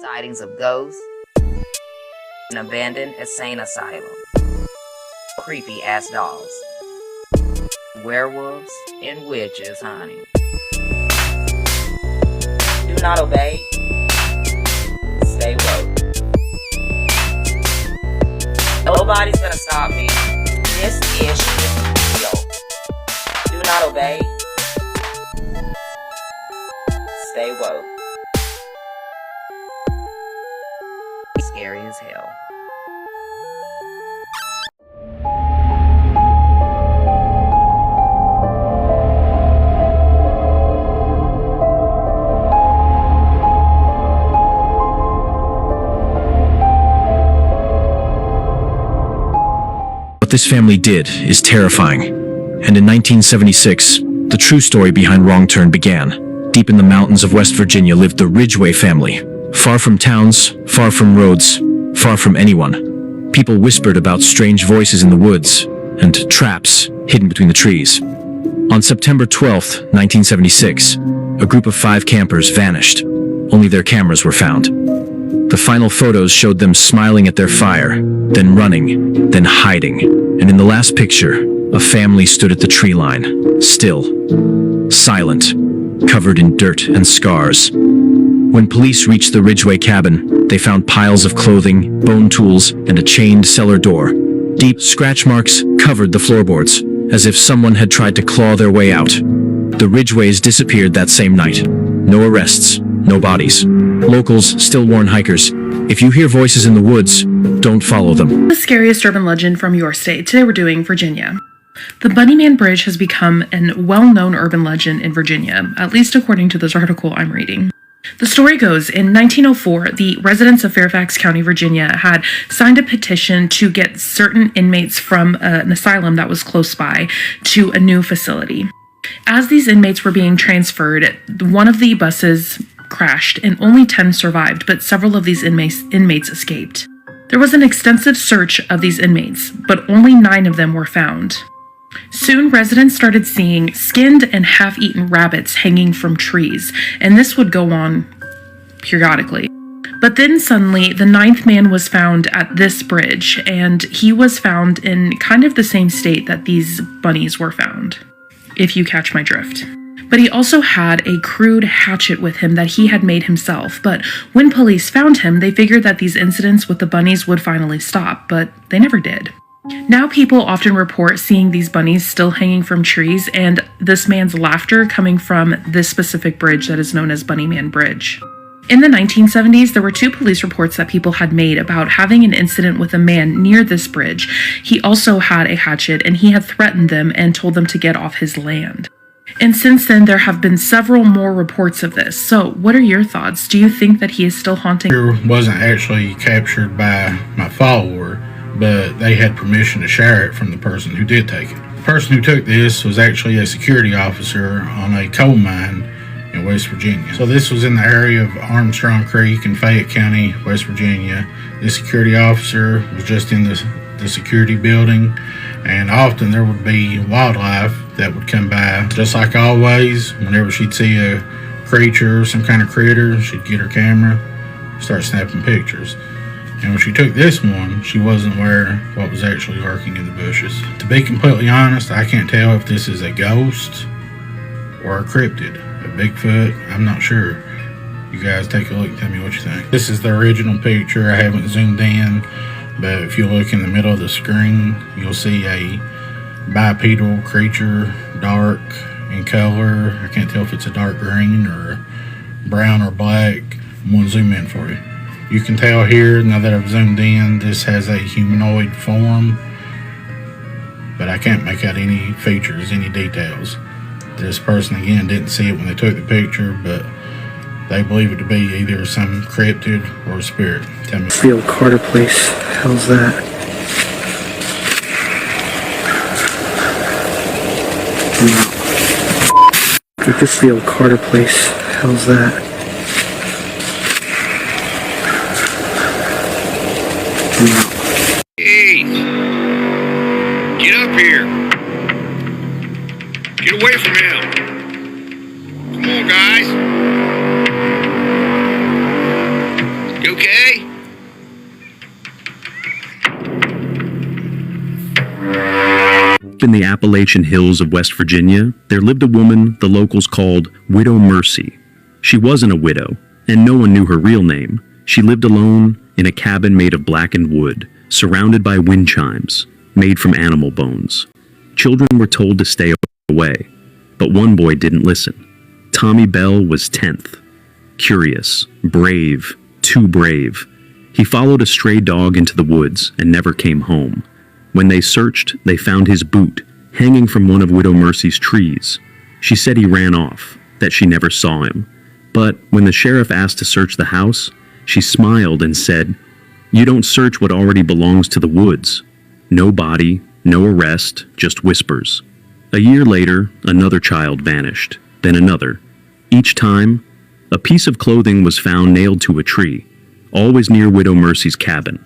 sightings of ghosts, an abandoned insane asylum, creepy ass dolls, werewolves, and witches, honey. Do not obey. Stay woke. Nobody's gonna stop me. This is real. Do not obey. Stay woke. Scary as hell. What this family did is terrifying. And in 1976, the true story behind Wrong Turn began. Deep in the mountains of West Virginia lived the Ridgway family. Far from towns, far from roads, far from anyone. People whispered about strange voices in the woods and traps hidden between the trees. On September 12th, 1976, a group of 5 campers vanished. Only their cameras were found. The final photos showed them smiling at their fire, then running, then hiding. And in the last picture, a family stood at the tree line, still, silent, covered in dirt and scars. When police reached the Ridgway cabin, they found piles of clothing, bone tools, and a chained cellar door. Deep scratch marks covered the floorboards, as if someone had tried to claw their way out. The Ridgways disappeared that same night. No arrests, no bodies. Locals still warn hikers, if you hear voices in the woods, don't follow them. The scariest urban legend from your state. Today we're doing Virginia. The Bunnyman Bridge has become a well-known urban legend in Virginia, at least according to this article I'm reading. The story goes, in 1904, the residents of Fairfax County, Virginia, had signed a petition to get certain inmates from an asylum that was close by to a new facility. As these inmates were being transferred, one of the buses crashed and only 10 survived, but several of these inmates escaped. There was an extensive search of these inmates, but only 9 of them were found. Soon, residents started seeing skinned and half-eaten rabbits hanging from trees, and this would go on periodically. But then suddenly, the 9th man was found at this bridge, and he was found in kind of the same state that these bunnies were found, if you catch my drift. But he also had a crude hatchet with him that he had made himself. But when police found him, they figured that these incidents with the bunnies would finally stop, but they never did. Now people often report seeing these bunnies still hanging from trees and this man's laughter coming from this specific bridge that is known as Bunnyman Bridge. In the 1970s, there were 2 police reports that people had made about having an incident with a man near this bridge. He also had a hatchet and he had threatened them and told them to get off his land. And since then, there have been several more reports of this. So, what are your thoughts? Do you think that he is still haunting? It wasn't actually captured by my follower, but they had permission to share it from the person who did take it. The person who took this was actually a security officer on a coal mine in West Virginia. So this was in the area of Armstrong Creek in Fayette County, West Virginia. This security officer was just in the security building, and often there would be wildlife that would come by. Just like always, whenever she'd see a creature, some kind of critter, she'd get her camera, start snapping pictures. And when she took this one, she wasn't aware what was actually lurking in the bushes. To be completely honest, I can't tell if this is a ghost or a cryptid. A Bigfoot, I'm not sure. You guys take a look and tell me what you think. This is the original picture. I haven't zoomed in, but if you look in the middle of the screen, you'll see a bipedal creature, dark in color. I can't tell if it's a dark green or brown or black. I'm going to zoom in for you. You can tell here, now that I've zoomed in, this has a humanoid form, but I can't make out any features, any details. This person, again, didn't see it when they took the picture, but they believe it to be either some cryptid or a spirit. Tell me. The old Carter place. How's that? No. Get this the old Carter place. How's that? No. Hey! Get up here! Get away from him! Come on, guys! okay? In the Appalachian Hills of West Virginia, there lived a woman the locals called Widow Mercy. She wasn't a widow, and no one knew her real name. She lived alone in a cabin made of blackened wood, surrounded by wind chimes, made from animal bones. Children were told to stay away, but one boy didn't listen. Tommy Bell was 10th. Curious, brave, too brave. He followed a stray dog into the woods and never came home. When they searched, they found his boot, hanging from one of Widow Mercy's trees. She said he ran off, that she never saw him. But when the sheriff asked to search the house, she smiled and said, "You don't search what already belongs to the woods." No body, no arrest, just whispers. A year later, another child vanished, then another. Each time, a piece of clothing was found nailed to a tree, always near Widow Mercy's cabin.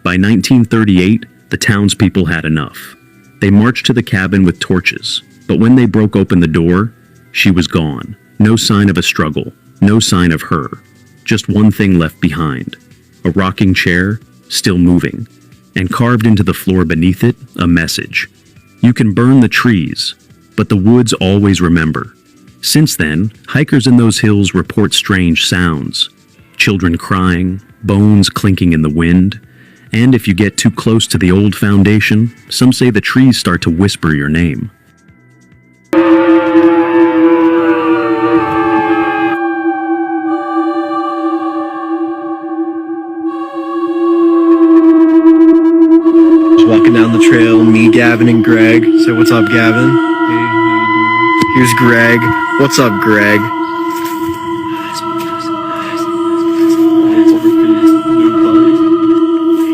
By 1938, the townspeople had enough. They marched to the cabin with torches, but when they broke open the door, she was gone. No sign of a struggle, no sign of her. Just one thing left behind. A rocking chair, still moving, and carved into the floor beneath it, a message. You can burn the trees, but the woods always remember. Since then, hikers in those hills report strange sounds. Children crying, bones clinking in the wind, and if you get too close to the old foundation, some say the trees start to whisper your name. Just walking down the trail, me, Gavin, and Greg. Say what's up, Gavin. Hey, how you doing? Here's Greg. What's up, Greg?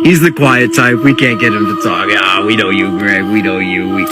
He's the quiet type. We can't get him to talk. Ah, we know you, Greg. We know you. We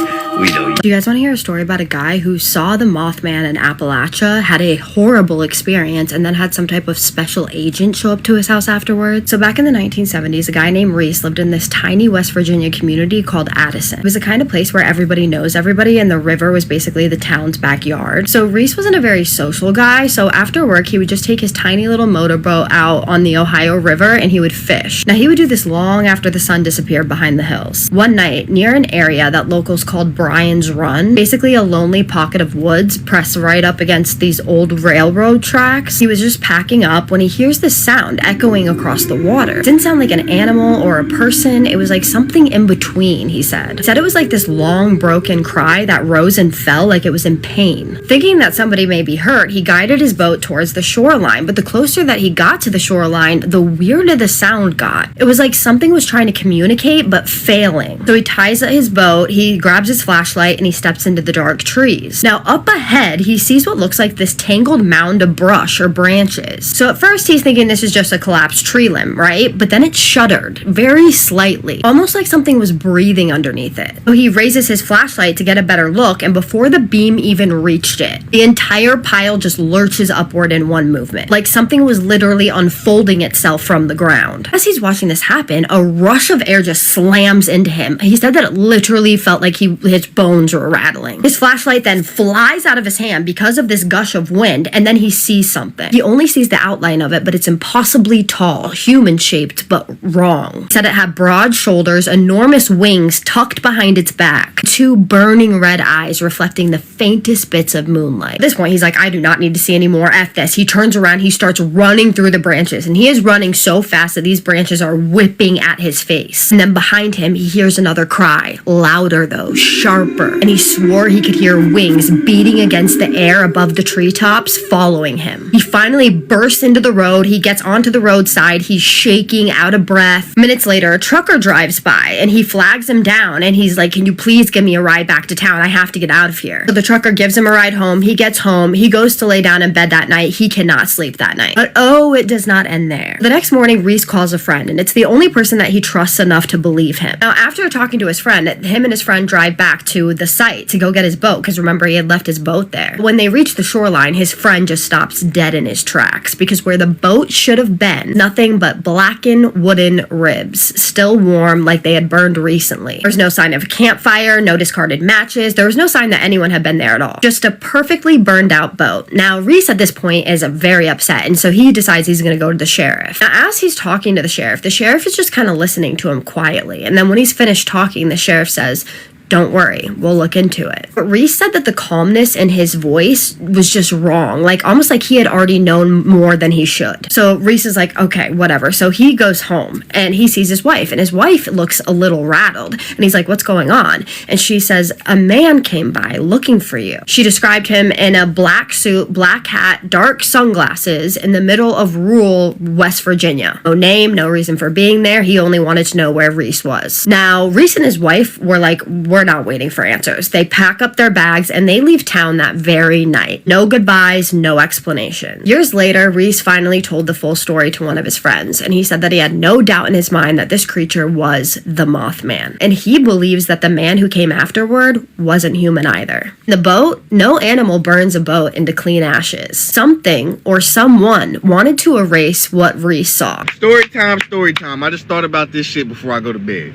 know you. Do you guys want to hear a story about a guy who saw the Mothman in Appalachia, had a horrible experience, and then had some type of special agent show up to his house afterwards? So back in the 1970s, a guy named Reese lived in this tiny West Virginia community called Addison. It was the kind of place where everybody knows everybody, and the river was basically the town's backyard. So Reese wasn't a very social guy, so after work, he would just take his tiny little motorboat out on the Ohio River, and he would fish. Now, he would do this long after the sun disappeared behind the hills. One night, near an area that locals called Brian's Run, basically a lonely pocket of woods pressed right up against these old railroad tracks, he was just packing up when he hears this sound echoing across the water. It didn't sound like an animal or a person, it was like something in between, he said. He said it was like this long broken cry that rose and fell like it was in pain. Thinking that somebody may be hurt, he guided his boat towards the shoreline, but the closer that he got to the shoreline, the weirder the sound got. It was like something was trying to communicate but failing. So he ties his boat, he grabs his flashlight, and he steps into the dark trees. Now up ahead, he sees what looks like this tangled mound of brush or branches. So at first he's thinking this is just a collapsed tree limb, right? But then it shuddered, very slightly, almost like something was breathing underneath it. So he raises his flashlight to get a better look, and before the beam even reached it, the entire pile just lurches upward in one movement, like something was literally unfolding itself from the ground. As he's watching this happen, a rush of air just slams into him. He said that it literally felt like his bones were rattling. His flashlight then flies out of his hand because of this gush of wind, and then he sees something. He only sees the outline of it, but it's impossibly tall, human-shaped, but wrong. He said it had broad shoulders, enormous wings tucked behind its back, two burning red eyes reflecting the faintest bits of moonlight. At this point, he's like, I do not need to see any more. F this. He turns around, he starts running through the branches, and he is running so fast that these branches are whipping at his face. And then behind him, he hears another cry, louder though, sharper, and he swore he could hear wings beating against the air above the treetops following him. He finally bursts into the road, he gets onto the roadside, he's shaking, out of breath. Minutes later, a trucker drives by, and he flags him down, and he's like, can you please give me a ride back to town? I have to get out of here. So the trucker gives him a ride home, he gets home, he goes to lay down in bed that night, he cannot sleep that night. But oh, it does not end there. The next morning, Reese calls a friend, and it's the only person that he trusts enough to believe him. Now, after talking to his friend, him and his friend drive back back to the site to go get his boat, because remember, he had left his boat there. When they reach the shoreline, his friend just stops dead in his tracks, because where the boat should have been, nothing but blackened wooden ribs, still warm like they had burned recently. There's no sign of a campfire, no discarded matches, there was no sign that anyone had been there at all. Just a perfectly burned out boat. Now, Reese at this point is very upset, and so he decides he's going to go to the sheriff. Now, as he's talking to the sheriff is just kind of listening to him quietly, and then when he's finished talking, the sheriff says, "Don't worry, we'll look into it." But Reese said that the calmness in his voice was just wrong, like almost like he had already known more than he should. So Reese is like, okay, whatever. So he goes home and he sees his wife, and his wife looks a little rattled, and he's like, "What's going on?" And she says, "A man came by looking for you." She described him in a black suit, black hat, dark sunglasses in the middle of rural West Virginia. No name, no reason for being there. He only wanted to know where Reese was. Now, Reese and his wife were like, we're not waiting for answers. They pack up their bags and they leave town that very night. No goodbyes, no explanation. Years later, Reese finally told the full story to one of his friends, and he said that he had no doubt in his mind that this creature was the Mothman. And he believes that the man who came afterward wasn't human either. The boat, no animal burns a boat into clean ashes. Something or someone wanted to erase what Reese saw. Story time. I just thought about this shit before I go to bed.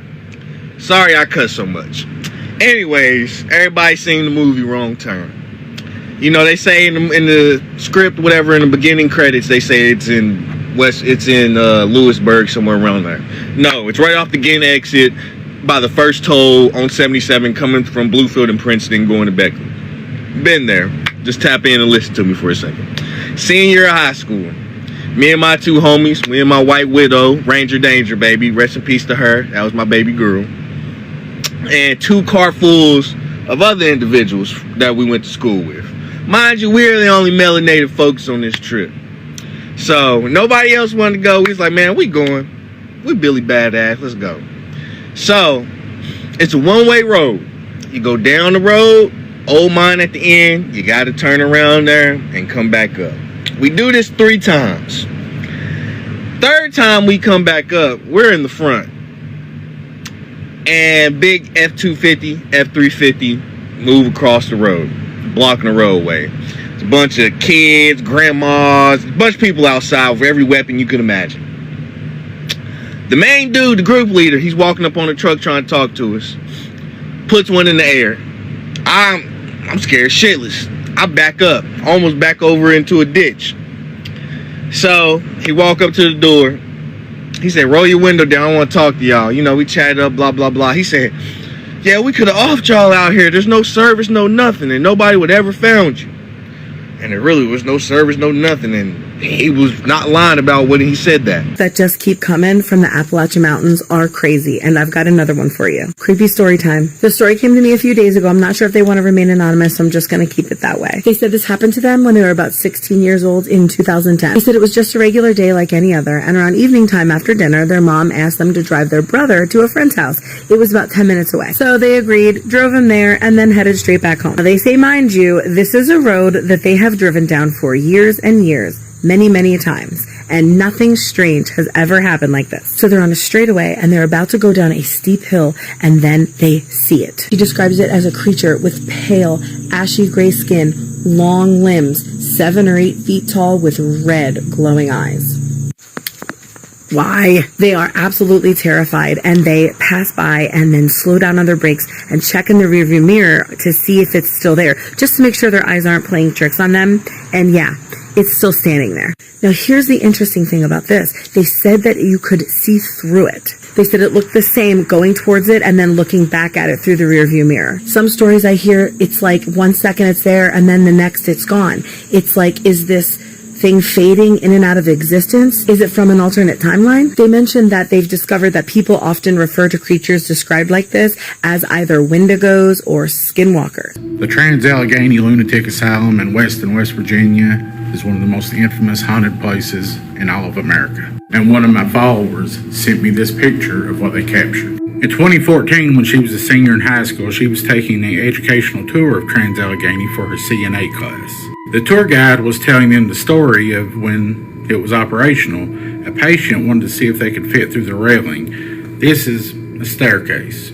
Sorry I cuss so much. Anyways, everybody seen the movie Wrong Turn. You know, they say in the script, whatever, in the beginning credits, they say it's in Lewisburg, somewhere around there. No, it's right off the Ginn exit by the first toll on 77 coming from Bluefield and Princeton going to Beckley. Been there. Just tap in and listen to me for a second. Senior year of high school. Me and my two homies, me and my white widow, Ranger Danger, baby. Rest in peace to her. That was my baby girl. And 2 carfuls of other individuals that we went to school with. Mind you, we're the only melanated folks on this trip. So nobody else wanted to go. We was like, man, we going. We Billy Badass. Let's go. So it's a one-way road. You go down the road, old mine at the end. You got to turn around there and come back up. We do this 3 times. 3rd time we come back up, we're in the front. And big F-250, F-350 move across the road, blocking the roadway. It's a bunch of kids, grandmas, a bunch of people outside with every weapon you could imagine. The main dude, the group leader, he's walking up on the truck trying to talk to us. Puts one in the air. I'm scared shitless. I back up, almost back over into a ditch. So he walk up to the door. He said, roll your window down, I want to talk to y'all. You know, we chatted up, blah, blah, blah. He said, yeah, we could have offed y'all out here. There's no service, no nothing, and nobody would ever found you. And there really was no service, no nothing, and he was not lying about when he said that just keep coming from the Appalachian Mountains are crazy, and I've got another one for you. Creepy story time. The story came to me a few days ago. I'm not sure if they want to remain anonymous, so I'm just going to keep it that way. They said this happened to them when they were about 16 years old in 2010. They said it was just a regular day like any other, and around evening time after dinner, their mom asked them to drive their brother to a friend's house. It was about 10 minutes away. So they agreed, drove him there, and then headed straight back home. Now, they say, mind you, this is a road that they have driven down for years and years. Many times, and nothing strange has ever happened like this. So they're on a straightaway and they're about to go down a steep hill, and then they see it. He describes it as a creature with pale, ashy gray skin, long limbs, 7 or 8 feet tall with red glowing eyes. Why? They are absolutely terrified, and they pass by and then slow down on their brakes and check in the rearview mirror to see if it's still there, just to make sure their eyes aren't playing tricks on them. And yeah, it's still standing there. Now here's the interesting thing about this. They said that you could see through it. They said it looked the same going towards it and then looking back at it through the rearview mirror. Some stories I hear, it's like 1 second it's there and then the next it's gone. It's like, is this thing fading in and out of existence? Is it from an alternate timeline? They mentioned that they've discovered that people often refer to creatures described like this as either wendigos or skinwalkers. The Trans-Allegheny Lunatic Asylum in Weston, West Virginia is one of the most infamous haunted places in all of America. And one of my followers sent me this picture of what they captured. In 2014, when she was a senior in high school, she was taking an educational tour of Trans-Allegheny for her CNA class. The tour guide was telling them the story of when it was operational. A patient wanted to see if they could fit through the railing. This is a staircase.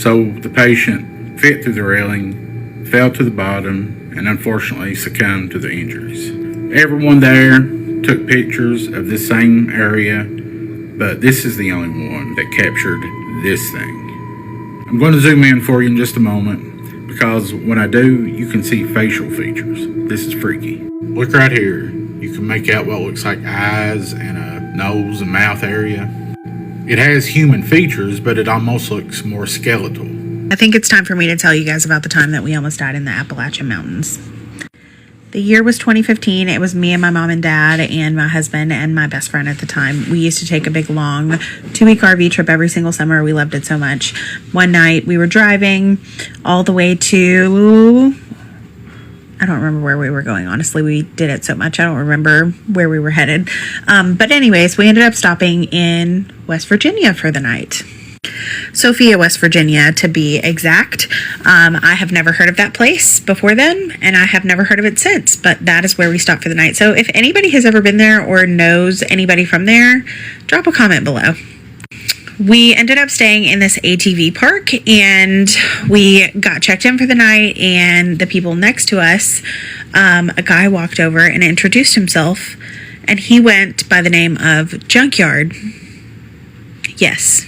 So the patient fit through the railing, fell to the bottom, and unfortunately succumbed to the injuries. Everyone there took pictures of this same area, but this is the only one that captured this thing. I'm going to zoom in for you in just a moment, because when I do, you can see facial features. This is freaky. Look right here. You can make out what looks like eyes and a nose and mouth area. It has human features, but it almost looks more skeletal. I think it's time for me to tell you guys about the time that we almost died in the Appalachian Mountains. The year was 2015. It was me and my mom and dad and my husband and my best friend at the time. We used to take a big, long 2-week RV trip every single summer. We loved it so much. One night we were driving all the way to... I don't remember where we were going. Honestly, we did it so much. I don't remember where we were headed. But anyways, we ended up stopping in West Virginia for the night. Sophia, West Virginia, to be exact. I have never heard of that place before then, and I have never heard of it since, but that is where we stopped for the night. So if anybody has ever been there or knows anybody from there, drop a comment below. We ended up staying in this ATV park, and we got checked in for the night, and the people next to us, a guy walked over and introduced himself, and he went by the name of Junkyard. Yes,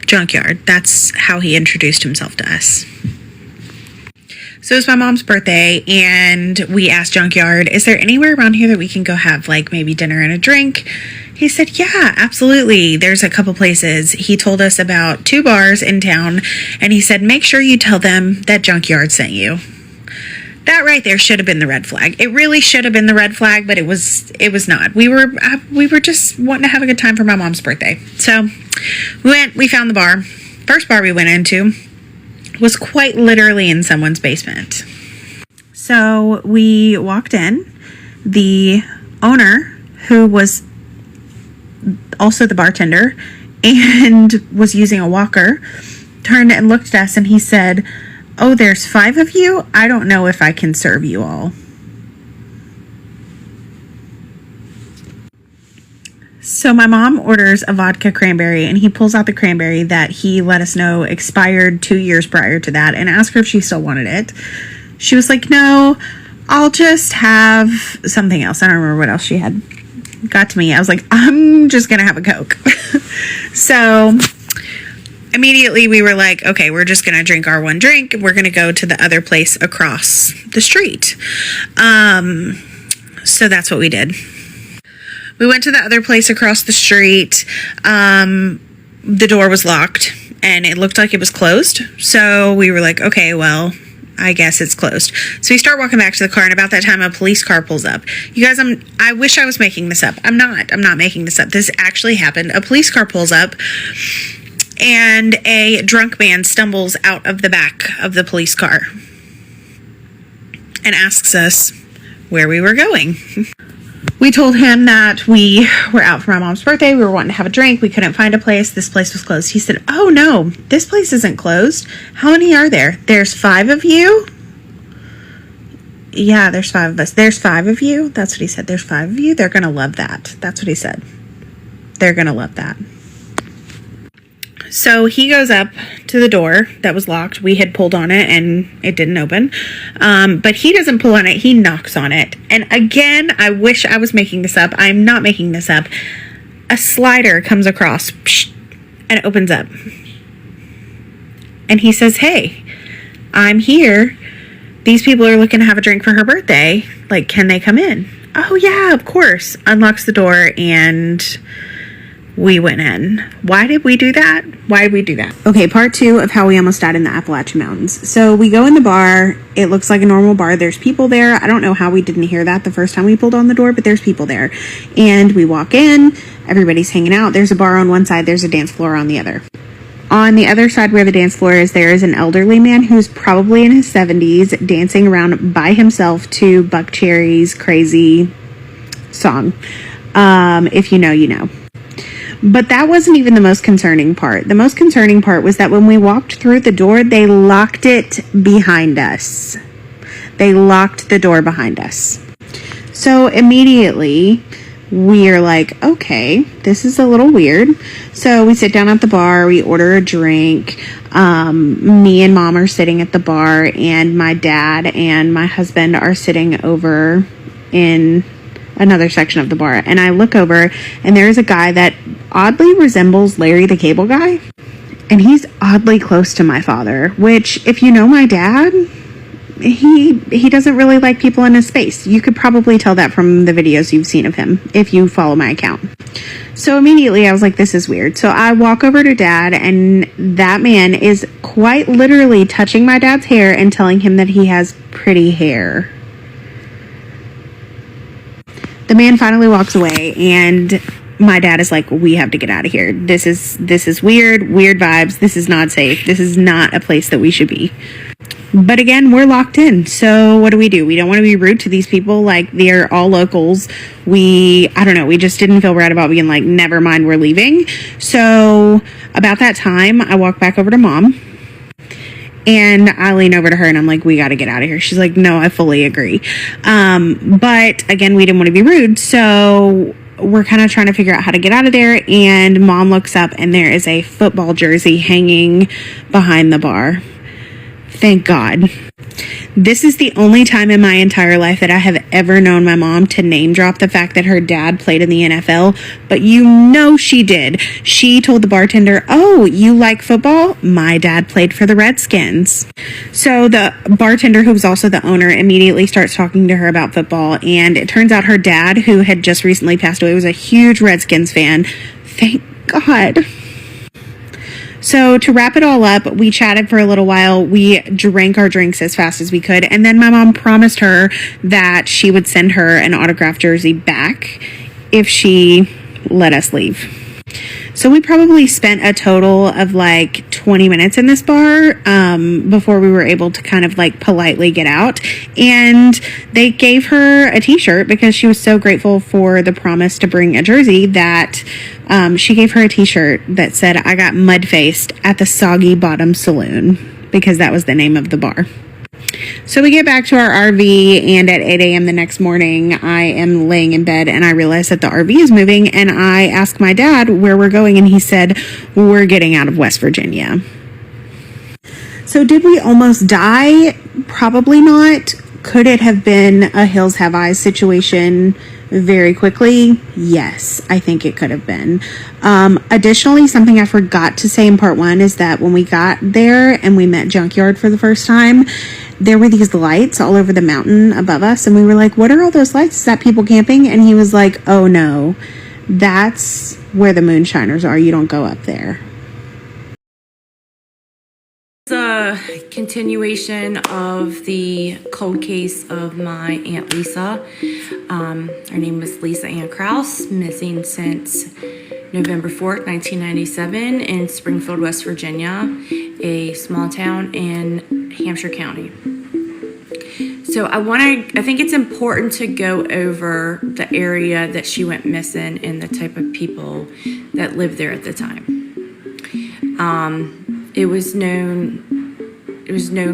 Junkyard. That's how he introduced himself to us. So it was my mom's birthday, and we asked Junkyard, is there anywhere around here that we can go have like maybe dinner and a drink? He said, yeah, absolutely. There's a couple places. He told us about 2 bars in town, and he said, make sure you tell them that Junkyard sent you. That right there should have been the red flag. It really should have been the red flag, but it was not. We were just wanting to have a good time for my mom's birthday. So we found the bar. First bar we went into was quite literally in someone's basement. So we walked in. The owner, who was also the bartender and was using a walker, turned and looked at us, and he said, oh, there's 5 of you? I don't know if I can serve you all. So my mom orders a vodka cranberry, and he pulls out the cranberry that he let us know expired 2 years prior to that, and asked her if she still wanted it. She was like, no, I'll just have something else. I don't remember what else she had. Got to me. I was like, I'm just going to have a Coke. So immediately we were like, okay, we're just going to drink our one drink. We're going to go to the other place across the street. So that's what we did. We went to the other place across the street. The door was locked and it looked like it was closed. So we were like, okay, well, I guess it's closed. So we start walking back to the car, and about that time a police car pulls up. You guys, I wish I was making this up. I'm not making this up. This actually happened. A police car pulls up, and a drunk man stumbles out of the back of the police car and asks us where we were going. We told him that we were out for my mom's birthday. We were wanting to have a drink. We couldn't find a place. This place was closed. He said, oh no, this place isn't closed. How many are there? There's 5 of you? Yeah, there's 5 of us. There's 5 of you? That's what he said. There's 5 of you? They're going to love that. That's what he said. They're going to love that. So he goes up to the door that was locked. We had pulled on it and it didn't open. But he doesn't pull on it. He knocks on it. And again, I wish I was making this up. I'm not making this up. A slider comes across and opens up. And he says, hey, I'm here. These people are looking to have a drink for her birthday. Like, can they come in? Oh, yeah, of course. Unlocks the door and we went in. Why did we do that? Okay, part 2 of how we almost died in the Appalachian Mountains. So we go in the bar. It looks like a normal bar. There's people there. I don't know how we didn't hear that the first time we pulled on the door, but there's people there. And we walk in. Everybody's hanging out. There's a bar on one side. There's a dance floor on the other. On the other side where the dance floor is, there is an elderly man who's probably in his 70s dancing around by himself to Buck Cherry's Crazy song. If you know, you know. But that wasn't even the most concerning part. The most concerning part was that when we walked through the door, they locked it behind us. They locked the door behind us. So immediately, we are like, okay, this is a little weird. So we sit down at the bar, we order a drink. Me and mom are sitting at the bar, and my dad and my husband are sitting over in another section of the bar. And I look over, and there's a guy that oddly resembles Larry the Cable Guy. And he's oddly close to my father, which, if you know my dad, he doesn't really like people in his space. You could probably tell that from the videos you've seen of him if you follow my account. So immediately I was like, this is weird. So I walk over to dad, and that man is quite literally touching my dad's hair and telling him that he has pretty hair. The man finally walks away, and my dad is like, we have to get out of here. This is weird vibes. This is not safe. This is not a place that we should be. But again, we're locked in. So what do? We don't want to be rude to these people. Like, they're all locals. I don't know. We just didn't feel right about being like, never mind, we're leaving. So about that time, I walk back over to mom, and I lean over to her and I'm like, we got to get out of here. She's like, no, I fully agree. But again, we didn't want to be rude. So we're kind of trying to figure out how to get out of there. And mom looks up, and there is a football jersey hanging behind the bar. Thank God. This is the only time in my entire life that I have ever known my mom to name drop the fact that her dad played in the NFL, but you know she did. She told the bartender, oh, you like football? My dad played for the Redskins. So the bartender, who was also the owner, immediately starts talking to her about football, and it turns out her dad, who had just recently passed away, was a huge Redskins fan. Thank God. So to wrap it all up, we chatted for a little while. We drank our drinks as fast as we could. And then my mom promised her that she would send her an autographed jersey back if she let us leave. So we probably spent a total of like 20 minutes in this bar before we were able to kind of like politely get out. And they gave her a t-shirt because she was so grateful for the promise to bring a jersey that she gave her a t-shirt that said, I got mud-faced at the Soggy Bottom Saloon, because that was the name of the bar. So we get back to our RV, and at 8 a.m. the next morning, I am laying in bed, and I realize that the RV is moving, and I ask my dad where we're going, and he said, we're getting out of West Virginia. So did we almost die? Probably not. Could it have been a Hills Have Eyes situation very quickly? Yes, I think it could have been. Additionally, something I forgot to say in part one is that when we got there and we met Junkyard for the first time, there were these lights all over the mountain above us, and we were like, what are all those lights? Is that people camping? And he was like, oh no, that's where the moonshiners are. You don't go up there. A continuation of the cold case of my Aunt Lisa. Her name was Lisa Ann Krause, missing since November 4th, 1997 in Springfield, West Virginia, a small town in Hampshire County. So I think it's important to go over the area that she went missing and the type of people that lived there at the time. It was known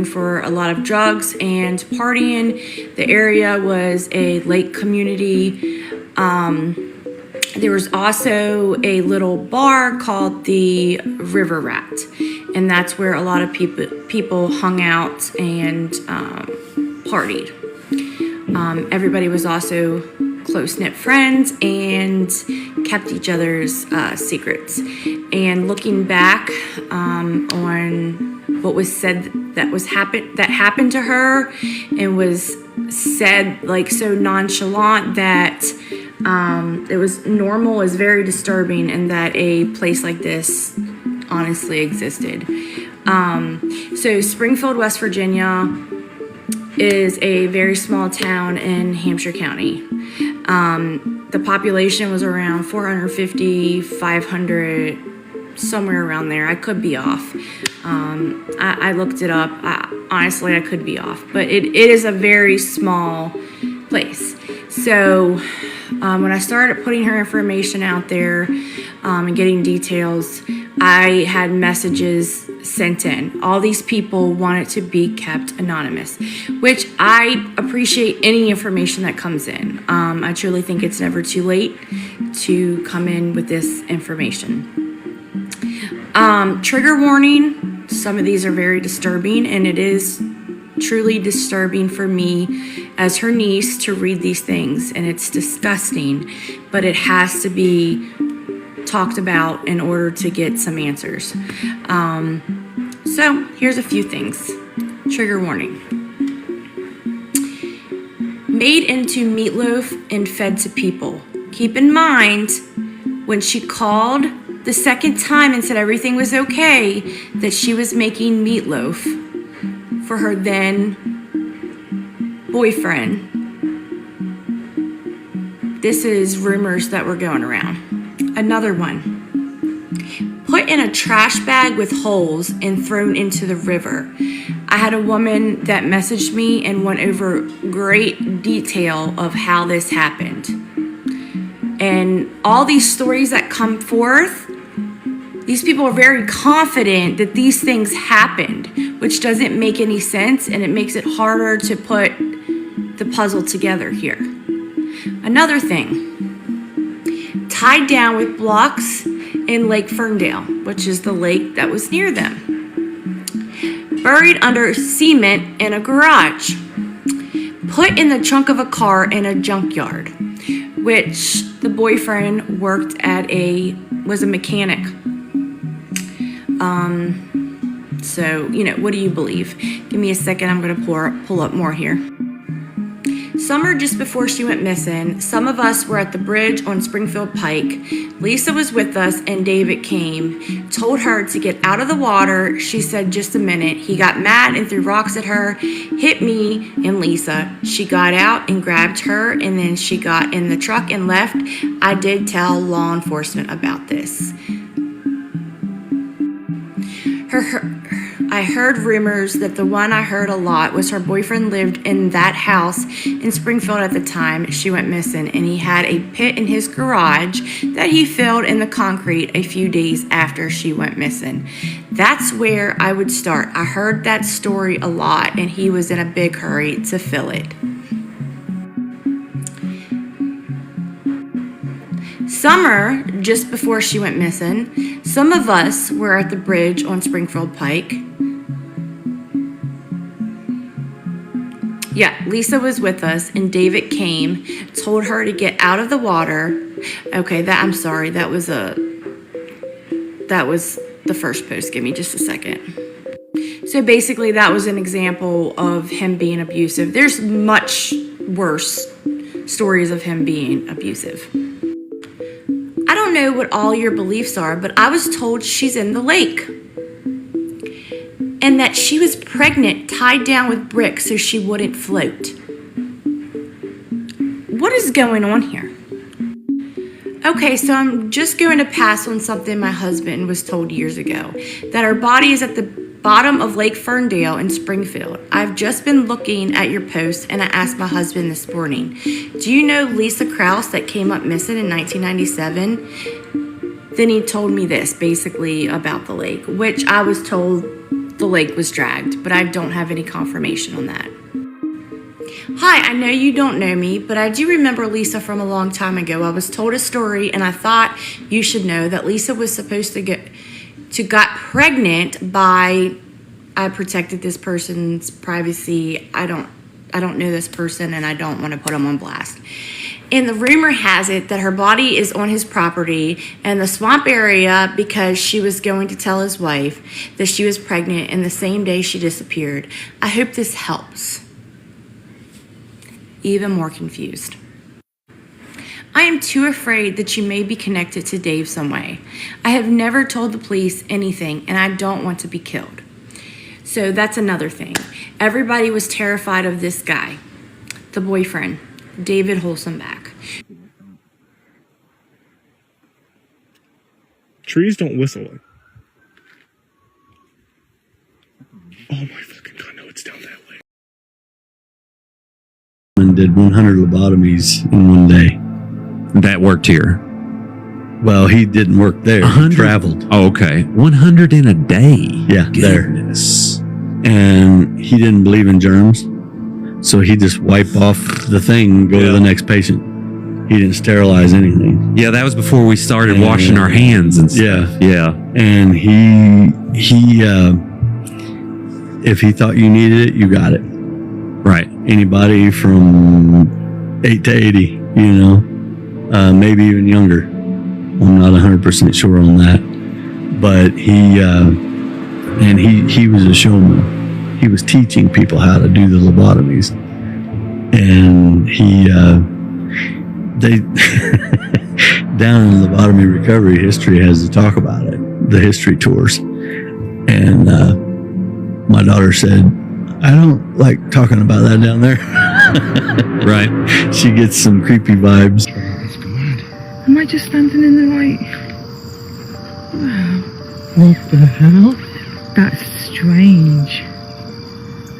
for a lot of drugs and partying. The area was a lake community. There was also a little bar called the River Rat, and that's where a lot of people hung out and partied. Everybody was also close-knit friends and kept each other's secrets. And looking back on what was said that happened to her, and was said like so nonchalant that it was normal, is very disturbing, and that a place like this honestly existed. So Springfield, West Virginia is a very small town in Hampshire County. The population was around 450, 500, somewhere around there. I could be off. I looked it up. Honestly, I could be off. But it is a very small place. So when I started putting her information out there and getting details, I had messages sent in. All these people wanted to be kept anonymous, which I appreciate any information that comes in. I truly think it's never too late to come in with this information. Trigger warning, some of these are very disturbing, and it is truly disturbing for me as her niece to read these things, and it's disgusting, but it has to be talked about in order to get some answers. So here's a few things. Trigger warning. Made into meatloaf and fed to people. Keep in mind, when she called the second time and said everything was okay, that she was making meatloaf for her then boyfriend. This is rumors that were going around. Another one. Put in a trash bag with holes and thrown into the river. I had a woman that messaged me and went over great detail of how this happened. And all these stories that come forth, these people are very confident that these things happened, which doesn't make any sense, and it makes it harder to put the puzzle together here. Another thing. Tied down with blocks in Lake Ferndale, which is the lake that was near them. Buried under cement in a garage. Put in the trunk of a car in a junkyard, which the boyfriend worked at was a mechanic. So, what do you believe? Give me a second, I'm gonna pull up more here. Summer just before she went missing, some of us were at the bridge on Springfield Pike. Lisa was with us and David came, told her to get out of the water. She said, just a minute. He got mad and threw rocks at her, hit me and Lisa. She got out and grabbed her, and then she got in the truck and left. I did tell law enforcement about this. I heard rumors that the one I heard a lot was her boyfriend lived in that house in Springfield at the time she went missing, and he had a pit in his garage that he filled in the concrete a few days after she went missing. That's where I would start. I heard that story a lot, and he was in a big hurry to fill it. Summer, just before she went missing, some of us were at the bridge on Springfield Pike. Yeah, Lisa was with us, and David came, told her to get out of the water. Okay, I'm sorry, that was the first post. Give me just a second. So basically, that was an example of him being abusive. There's much worse stories of him being abusive. I don't know what all your beliefs are, but I was told she's in the lake. And that she was pregnant, tied down with bricks so she wouldn't float. What is going on here? Okay, so I'm just going to pass on something my husband was told years ago. That her body is at the bottom of Lake Ferndale in Springfield. I've just been looking at your post, and I asked my husband this morning, do you know Lisa Krause that came up missing in 1997? Then he told me this, basically about the lake, which I was told the lake was dragged, but I don't have any confirmation on that. Hi, I know you don't know me, but I do remember Lisa from a long time ago. I was told a story, and I thought you should know that Lisa was supposed to got pregnant by, I protected this person's privacy. I don't know this person, and I don't want to put him on blast. And the rumor has it that her body is on his property in the swamp area because she was going to tell his wife that she was pregnant in the same day she disappeared. I hope this helps. Even more confused. I am too afraid that you may be connected to Dave some way. I have never told the police anything, and I don't want to be killed. So that's another thing. Everybody was terrified of this guy, the boyfriend, David Holsenbach. Trees don't whistle. Oh my fucking god, no, it's down that way. And did 100 lobotomies in one day. That worked here. Well, he didn't work there. He traveled. Oh, okay. 100 in a day. Yeah, Goodness. there. And he didn't believe in germs. So he just wipe off the thing and go to the next patient. He didn't sterilize anything. Yeah, that was before we started washing our hands and stuff. Yeah. And he if he thought you needed it, you got it. Right. Anybody from 8 to 80, you know, maybe even younger. I'm not 100% sure on that. But he was a showman. He was teaching people how to do the lobotomies. And they down in lobotomy recovery history has to talk about it, the history tours. And my daughter said, I don't like talking about that down there. Right. She gets some creepy vibes. Am I just standing in the light? Wow. What the hell? That's strange.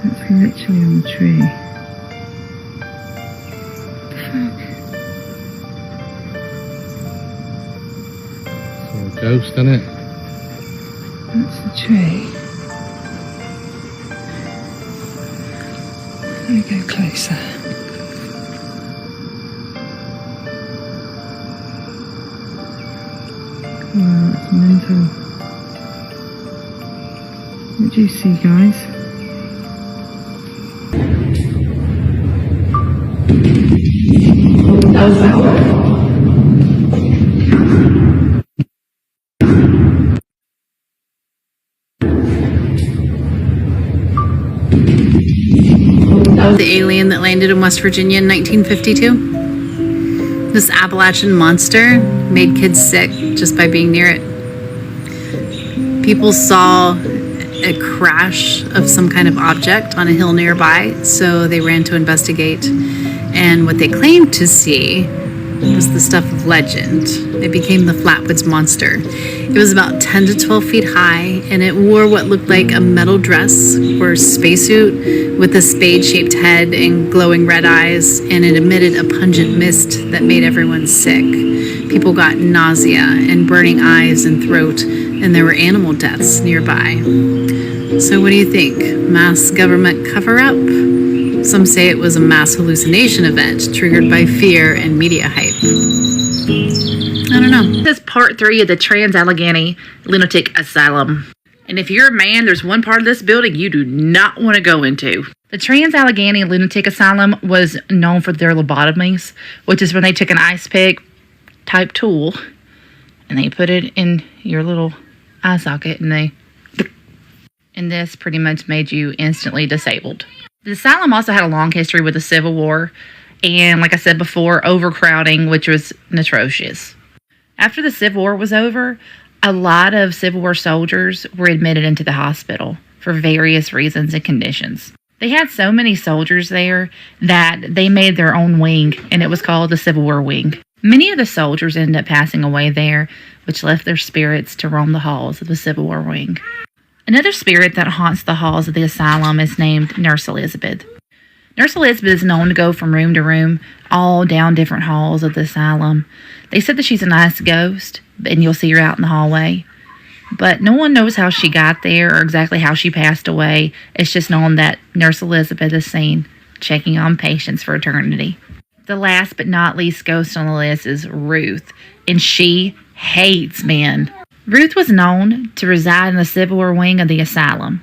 That's literally on the tree. What the fuck? It's a ghost, isn't it? That's the tree. Let me go closer. Wow, that's mental. What do you see, guys? The alien that landed in West Virginia in 1952. This Appalachian monster made kids sick just by being near it. People saw a crash of some kind of object on a hill nearby, so they ran to investigate. And what they claimed to see was the stuff of legend. It became the Flatwoods Monster. It was about 10 to 12 feet high, and it wore what looked like a metal dress or spacesuit with a spade-shaped head and glowing red eyes, and it emitted a pungent mist that made everyone sick. People got nausea and burning eyes and throat, and there were animal deaths nearby. So what do you think? Mass government cover-up? Some say it was a mass hallucination event triggered by fear and media hype. I don't know. This is part 3 of the Trans-Allegheny Lunatic Asylum. And if you're a man, there's one part of this building you do not want to go into. The Trans-Allegheny Lunatic Asylum was known for their lobotomies, which is when they took an ice pick type tool and they put it in your little eye socket and this pretty much made you instantly disabled. The asylum also had a long history with the Civil War and, like I said before, overcrowding, which was atrocious. After the Civil War was over, a lot of Civil War soldiers were admitted into the hospital for various reasons and conditions. They had so many soldiers there that they made their own wing, and it was called the Civil War Wing. Many of the soldiers ended up passing away there, which left their spirits to roam the halls of the Civil War Wing. Another spirit that haunts the halls of the asylum is named Nurse Elizabeth. Nurse Elizabeth is known to go from room to room, all down different halls of the asylum. They said that she's a nice ghost, and you'll see her out in the hallway. But no one knows how she got there or exactly how she passed away. It's just known that Nurse Elizabeth is seen checking on patients for eternity. The last but not least ghost on the list is Ruth, and she hates men. Ruth was known to reside in the Civil War wing of the asylum,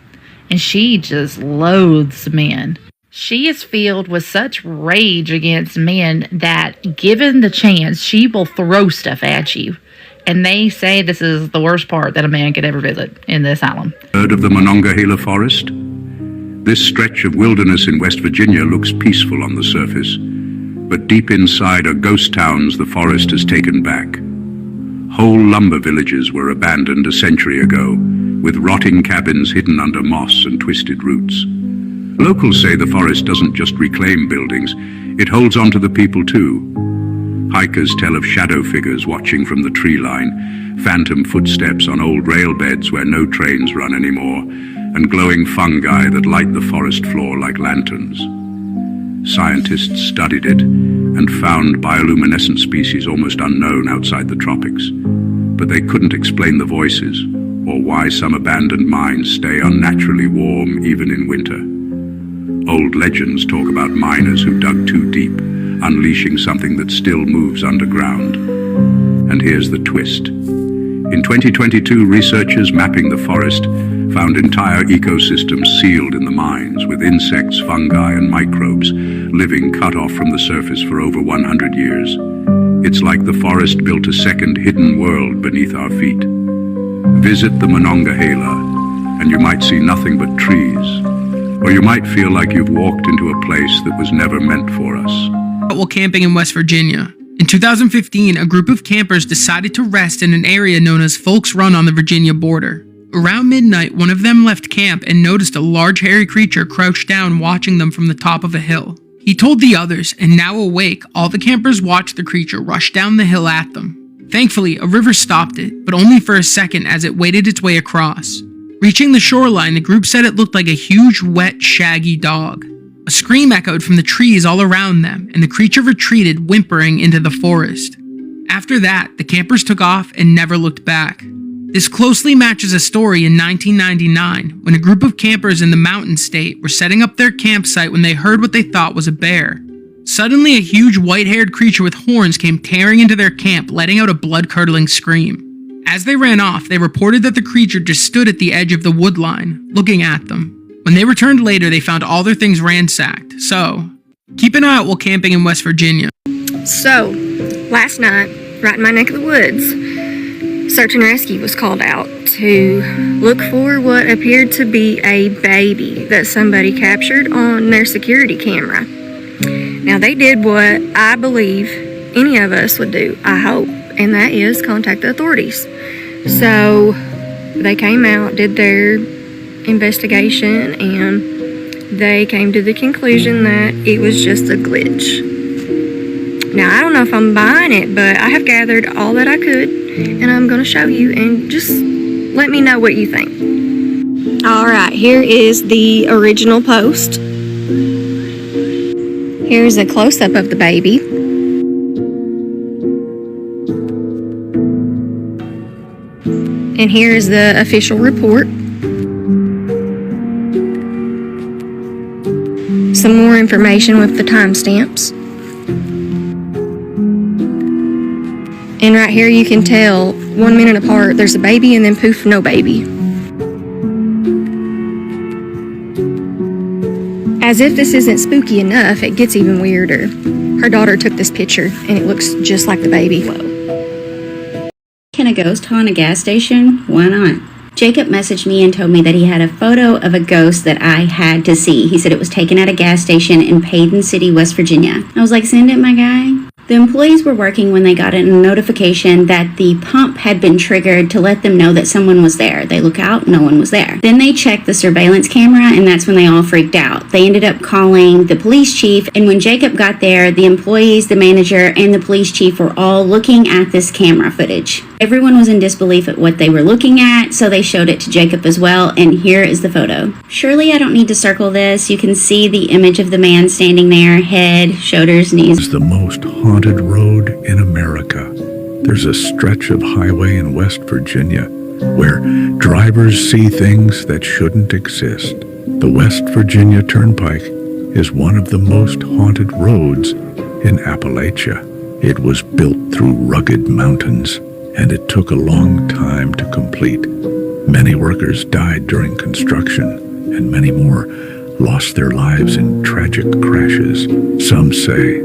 and she just loathes men. She is filled with such rage against men that, given the chance, she will throw stuff at you. And they say this is the worst part that a man could ever visit in the asylum. Heard of the Monongahela Forest? This stretch of wilderness in West Virginia looks peaceful on the surface, but deep inside are ghost towns the forest has taken back. Whole lumber villages were abandoned a century ago, with rotting cabins hidden under moss and twisted roots. Locals say the forest doesn't just reclaim buildings, it holds on to the people too. Hikers tell of shadow figures watching from the tree line, phantom footsteps on old rail beds where no trains run anymore, and glowing fungi that light the forest floor like lanterns. Scientists studied it and found bioluminescent species almost unknown outside the tropics. But they couldn't explain the voices or why some abandoned mines stay unnaturally warm even in winter. Old legends talk about miners who dug too deep, unleashing something that still moves underground. And here's the twist. In 2022, researchers mapping the forest found entire ecosystems sealed in the mines, with insects, fungi, and microbes living cut off from the surface for over 100 years. It's like the forest built a second hidden world beneath our feet. Visit the Monongahela, and you might see nothing but trees. Or you might feel like you've walked into a place that was never meant for us. While camping in West Virginia. In 2015, a group of campers decided to rest in an area known as Folks Run on the Virginia border. Around midnight, one of them left camp and noticed a large hairy creature crouched down watching them from the top of a hill. He told the others, and now awake, all the campers watched the creature rush down the hill at them. Thankfully, a river stopped it, but only for a second as it waded its way across. Reaching the shoreline, the group said it looked like a huge, wet, shaggy dog. A scream echoed from the trees all around them, and the creature retreated, whimpering, into the forest. After that, the campers took off and never looked back. This closely matches a story in 1999, when a group of campers in the Mountain State were setting up their campsite when they heard what they thought was a bear. Suddenly, a huge white-haired creature with horns came tearing into their camp, letting out a blood-curdling scream. As they ran off, they reported that the creature just stood at the edge of the wood line, looking at them. When they returned later, they found all their things ransacked. So, keep an eye out while camping in West Virginia. So, last night, right in my neck of the woods, search and rescue was called out to look for what appeared to be a baby that somebody captured on their security camera. Now, they did what I believe any of us would do, I hope, and that is contact the authorities. So, they came out, did their investigation, and they came to the conclusion that it was just a glitch. Now, I don't know if I'm buying it, but I have gathered all that I could, and I'm going to show you, and just let me know what you think. Alright, here is the original post. Here's a close-up of the baby. And here is the official report. Some more information with the timestamps. And right here you can tell 1 minute apart there's a baby and then poof, no baby. As if this isn't spooky enough, it gets even weirder. Her daughter took this picture and it looks just like the baby. Whoa. Can a ghost haunt a gas station? Why not? Jacob messaged me and told me that he had a photo of a ghost that I had to see. He said it was taken at a gas station in Payton City, West Virginia. I was like, send it, my guy. The employees were working when they got a notification that the pump had been triggered to let them know that someone was there. They look out, no one was there. Then they checked the surveillance camera, and that's when they all freaked out. They ended up calling the police chief, and when Jacob got there, the employees, the manager, and the police chief were all looking at this camera footage. Everyone was in disbelief at what they were looking at, so they showed it to Jacob as well, and here is the photo. Surely I don't need to circle this. You can see the image of the man standing there, head, shoulders, knees. It's the most haunted road in America. There's a stretch of highway in West Virginia where drivers see things that shouldn't exist. The West Virginia Turnpike is one of the most haunted roads in Appalachia. It was built through rugged mountains, and it took a long time to complete. Many workers died during construction, and many more lost their lives in tragic crashes. Some say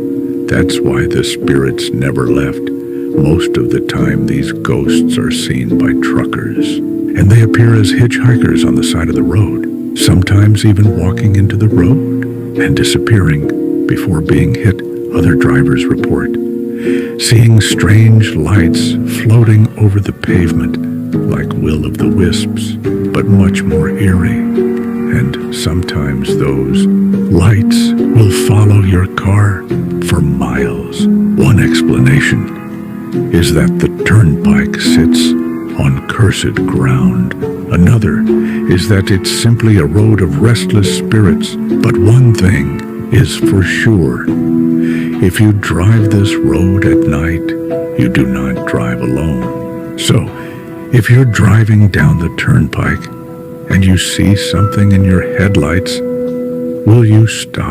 that's why the spirits never left. Most of the time, these ghosts are seen by truckers, and they appear as hitchhikers on the side of the road, sometimes even walking into the road and disappearing before being hit, other drivers report. Seeing strange lights floating over the pavement like will-o'-the-wisps, but much more eerie. And sometimes those lights will follow your car for miles. One explanation is that the turnpike sits on cursed ground. Another is that it's simply a road of restless spirits. But one thing is for sure. If you drive this road at night, you do not drive alone. So, if you're driving down the turnpike and you see something in your headlights, will you stop?